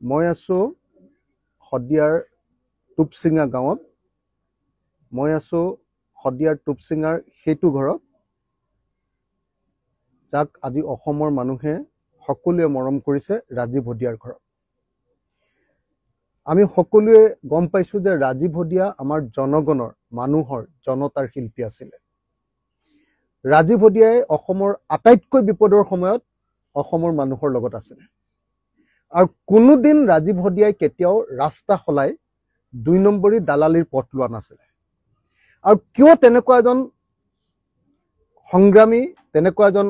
মই আছো শদিয়াৰ টুপচিঙা গাঁৱত। মই আছো শদিয়াৰ টুপচিঙাৰ সেইটো ঘৰত যাক আজি অসমৰ মানুহে সকলোৱে মৰম কৰিছে, ৰাজীৱ হদিয়াৰ ঘৰত। আমি সকলোৱে গম পাইছো যে ৰাজীৱ হদিয়া আমাৰ জনগণৰ মানুহৰ জনতাৰ শিল্পী আছিলে। ৰাজীৱ হদিয়াই অসমৰ আটাইতকৈ বিপদৰ সময়ত অসমৰ মানুহৰ লগত আছিলে। আৰু কোনোদিন ৰাজীৱ হদিয়াই কেতিয়াও ৰাস্তা সলাই ২ নম্বৰী দালালিৰ পথ লোৱা নাছিলে। আৰু কিয় তেনেকুৱা এজন সংগ্ৰামী, তেনেকুৱা এজন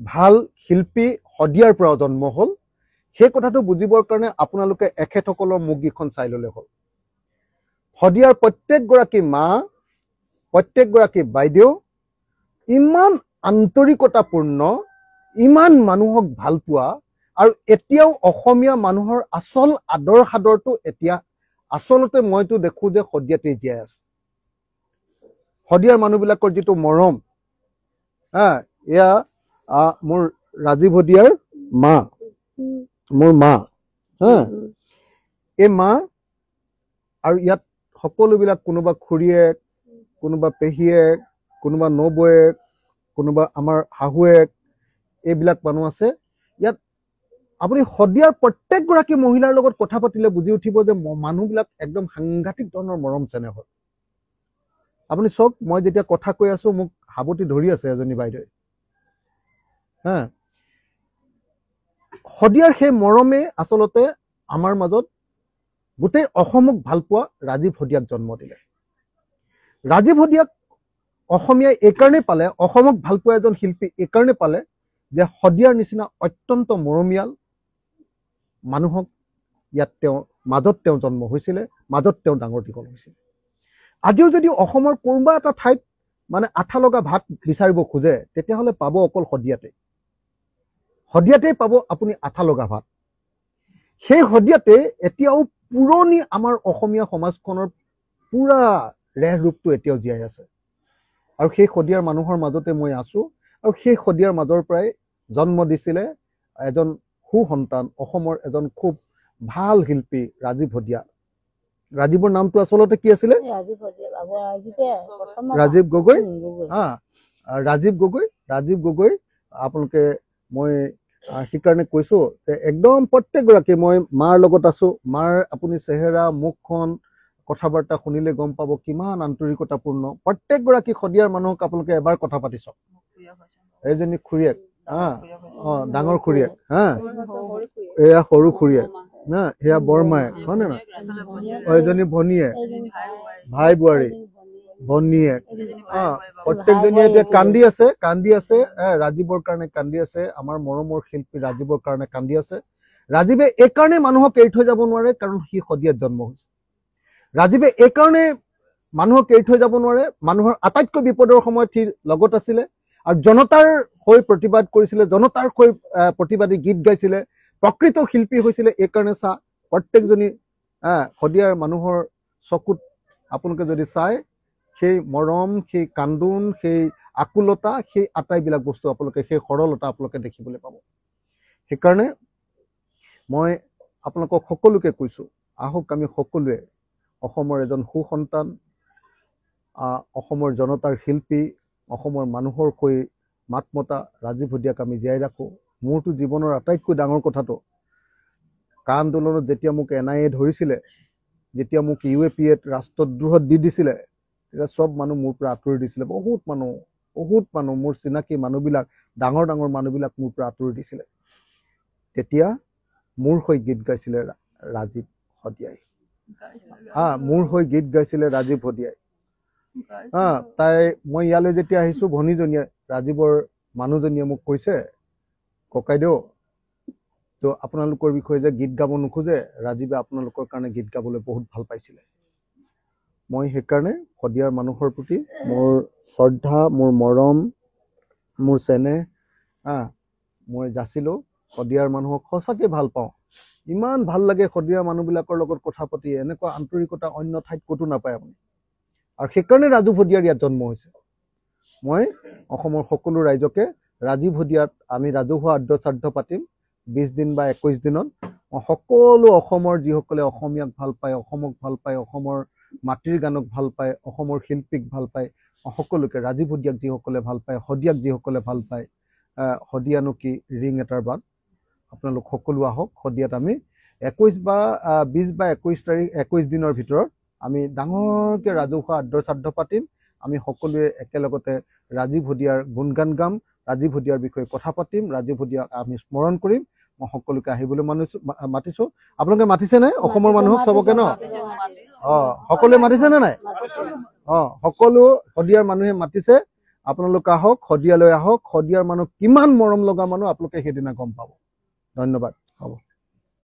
ভাল শিল্পী শদিয়াৰ পৰা জন্ম হ'ল, সেই কথাটো বুজিবৰ কাৰণে আপোনালোকে এখেতসকলৰ মুখকেইখন চাই ল'লে হ'ল। শদিয়াৰ প্ৰত্যেকগৰাকী মা, প্ৰত্যেকগৰাকী বাইদেউ ইমান আন্তৰিকতাপূৰ্ণ, ইমান মানুহক ভাল পোৱা, আৰু এতিয়াও অসমীয়া মানুহৰ আচল আদৰ সাদৰটো এতিয়া আচলতে মইতো দেখো যে শদিয়াতেই জীয়াই আছে। শদিয়াৰ মানুহবিলাকৰ যিটো মৰম, এয়া মোৰ ৰাজীৱ হদিয়াৰ মা, মোৰ মা, এই মা, আৰু ইয়াত সকলোবিলাক কোনোবা খুৰীয়েক, কোনোবা পেহীয়েক, কোনোবা নবৌয়েক, কোনোবা আমাৰ শাহুৱেক, এইবিলাক মানুহ আছে। ইয়াত আপুনি শদিয়াৰ প্ৰত্যেকগৰাকী মহিলাৰ লগত কথা পাতিলে বুজি উঠিব যে মানুহবিলাক একদম সাংঘাতিক ধৰণৰ মৰম চেনেহ হয়। আপুনি চাওক, মই যেতিয়া কথা কৈ আছো মোক হাবতি ধৰি আছে এজনী বাইদেৱে। শদিয়াৰ সেই মৰমে আচলতে আমাৰ মাজত গোটেই অসমক ভাল পোৱা ৰাজীৱ হদিয়াক জন্ম দিলে। ৰাজীৱ হদিয়াক অসমীয়াই এইকাৰণেই পালে, অসমক ভাল পোৱা এজন শিল্পী এইকাৰণে পালে যে শদিয়াৰ নিচিনা অত্যন্ত মৰমীয়াল মানুহক ইয়াত মাজত তেওঁ জন্ম হৈছিলে, মাজত তেওঁ ডাঙৰ দীঘল হৈছিলে। আজিও যদি অসমৰ কোনোবা এটা ঠাইত মানে আঠা লগা ভাত বিচাৰিব খোজে, তেতিয়াহ'লে পাব অকল শদিয়াতেই পাব আপুনি আঠা লগা ভাত। সেই শদিয়াতে এতিয়াও পুৰণি আমাৰ অসমীয়া সমাজখনৰ পুৰা ৰেহ ৰূপটো এতিয়াও জীয়াই আছে। আৰু সেই শদিয়াৰ মানুহৰ মাজতে মই আছো, আৰু সেই শদিয়াৰ মাজৰ পৰাই জন্ম দিছিলে এজন সুসন্তান, অসমৰ এজন খুব ভাল শিল্পী ৰাজীৱ হদিয়া। ৰাজীৱৰ নামটো আচলতে কি আছিলে? ৰাজীৱ গগৈ। ৰাজীৱ গগৈ আপোনালোকে, মই সেইকাৰণে কৈছো যে একদম প্ৰত্যেকগৰাকী, মই মাৰ লগত আছো, মাৰ আপুনি চেহেৰা, মুখখন, কথা বাৰ্তা শুনিলে গম পাব কিমান আন্তৰিকতাপূৰ্ণ। প্ৰত্যেকগৰাকী শদিয়াৰ মানুহক আপোনালোকে এবাৰ কথা পাতি চাওক। এইজনী খুৰীয়েক, ডাঙৰ খুৰীয়েক, এয়া সৰু খুৰীয়েক, সেয়া বৰমায়েক, হয় নে নহয়? এজনী ভনীয়েক, ভাই বোৱাৰী, ভনীয়েক, প্ৰত্যেকজনীয়ে এতিয়া কান্দি আছে ৰাজীৱৰ কাৰণে কান্দি আছে, আমাৰ মৰমৰ শিল্পী ৰাজীৱৰ কাৰণে কান্দি আছে। ৰাজীৱে এইকাৰণে মানুহক এৰি থৈ যাব নোৱাৰে কাৰণ সি শদিয়াত জন্ম হৈছে। ৰাজীৱে এইকাৰণে মানুহক এৰি থৈ যাব নোৱাৰে, মানুহৰ আটাইতকৈ বিপদৰ সময়ত সি লগত আছিলে, আৰু জনতাৰ হৈ প্ৰতিবাদ কৰিছিলে, জনতাৰ হৈ প্ৰতিবাদী গীত গাইছিলে, প্ৰকৃত শিল্পী হৈছিলে। এইকাৰণে প্ৰত্যেকজনী শদিয়াৰ মানুহৰ চকুত আপোনালোকে যদি চাই, সেই মৰম, সেই কান্দোন, সেই আকুলতা, সেই আটাইবিলাক বস্তু আপোনালোকে, সেই সৰলতা আপোনালোকে দেখিবলৈ পাব। সেইকাৰণে মই আপোনালোকক সকলোকে কৈছো, আহক আমি সকলোৱে অসমৰ এজন সুসন্তান, অসমৰ জনতাৰ শিল্পী, অসমৰ মানুহৰ হৈ মাত মতা ৰাজীৱ হদিয়াক আমি জীয়াই ৰাখো। মোৰতো জীৱনৰ আটাইতকৈ ডাঙৰ কথাটো, কা আন্দোলনত যেতিয়া মোক NIA ধৰিছিলে, যেতিয়া মোক UAPAত ৰাষ্ট্ৰদ্ৰোহত দি দিছিলে, তেতিয়া চব মানুহ মোৰ পৰা আঁতৰি দিছিলে। বহুত মানুহ মোৰ চিনাকি মানুহবিলাক, ডাঙৰ ডাঙৰ মানুহবিলাক মোৰ পৰা আঁতৰি দিছিলে। তেতিয়া মোৰ হৈ গীত গাইছিলে ৰাজীৱ হদিয়াই, মোৰ হৈ গীত গাইছিলে ৰাজীৱ হদিয়াই। মই ইয়ালৈ যেতিয়া আহিছো, ভনীজনীয়ে, ৰাজীৱৰ মানুহজনীয়ে মোক কৈছে, ককাইদেউ, তো আপোনালোকৰ বিষয়ে যে গীত গাব নোখোজে, ৰাজীৱে আপোনালোকৰ কাৰণে গীত গাবলৈ বহুত ভাল পাইছিলে। মই সেইকাৰণে শদিয়াৰ মানুহৰ প্ৰতি মোৰ শ্ৰদ্ধা, মোৰ মৰম, মোৰ চেনেহ মই যাচিলো। শদিয়াৰ মানুহক সঁচাকৈ ভাল পাওঁ, ইমান ভাল লাগে শদিয়াৰ মানুহবিলাকৰ লগত কথা পাতি। এনেকুৱা আন্তৰিকতা অন্য ঠাইত ক'তো নাপায় আপুনি। আৰু সেইকাৰণে ৰাজীৱ হদিয়াৰ ইয়াত জন্ম হৈছে। মই অসমৰ সকলো ৰাইজকে ৰাজীৱ হদিয়াত আমি ৰাজহুৱা আদ্য শ্ৰাদ্ধ পাতিম, 20 দিন বা 21 দিনত সকলো অসমৰ যিসকলে অসমীয়াক ভাল পায়, অসমক ভাল পায়, অসমৰ মাটিৰ গানক ভাল পায়, অসমৰ শিল্পীক ভাল পায়, সকলোকে ৰাজীৱ শদিয়াক যিসকলে ভাল পায়, শদিয়াক যিসকলে ভাল পায়, শদিয়ানো কি ৰিং এটাৰ বাট, আপোনালোক সকলো আহক। শদিয়াত আমি 20 বা 21 দিনৰ ভিতৰত আমি ডাঙৰকৈ ৰাজহুৱা আদ্য শ্ৰাদ্ধ পাতিম। আমি সকলোৱে একেলগতে ৰাজীৱ শদিয়াৰ গুণগান গাম, ৰাজীৱ শদিয়াৰ বিষয়ে কথা পাতিম, ৰাজীৱ শদিয়াক আমি স্মৰণ কৰিম। মই সকলোকে আহিবলৈ মাতিছো। আপোনালোকে মাতিছেনে অসমৰ মানুহক চবকে ন? সকলোৱে মাতিছেনে নাই? সকলো শদিয়াৰ মানুহে মাতিছে। আপোনালোক আহক, শদিয়ালৈ আহক। শদিয়াৰ মানুহ কিমান মৰম লগা মানুহ আপোনালোকে সেইদিনা গম পাব। ধন্যবাদ। হ'ব।